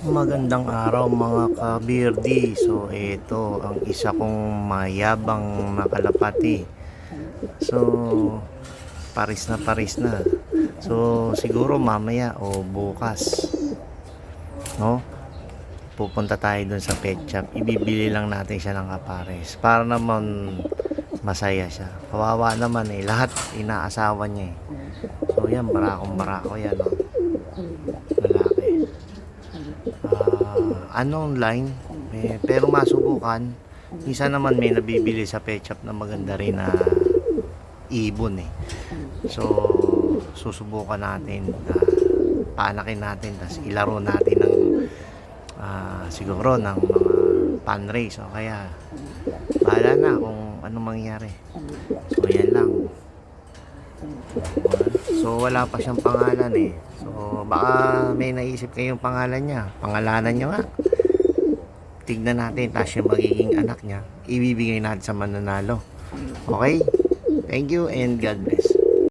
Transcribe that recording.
Magandang araw mga kabirdi. So ito ang isa kong mayabang na kalapati. So paris na. So siguro mamaya o bukas, no? Pupunta tayo dun sa pet shop. Ibibili lang natin siya ng kapares para naman masaya siya. Kawawa naman lahat inaasawa niya So yan, barako yan, no? Lalaki. Anong line pero masubukan. Minsan naman may nabibili sa pet shop na maganda rin na ibon so susubukan natin, paanakin natin, tapos ilaro natin ng siguro ng mga pan race o kaya bahala na kung anong mangyari. So yan lang. So wala pa siyang pangalan so baka may naisip kayong pangalan niya, pangalanan niyo nga. Tignan natin, tapos yung magiging anak niya ibibigay natin sa mananalo. Okay? Thank you and God bless.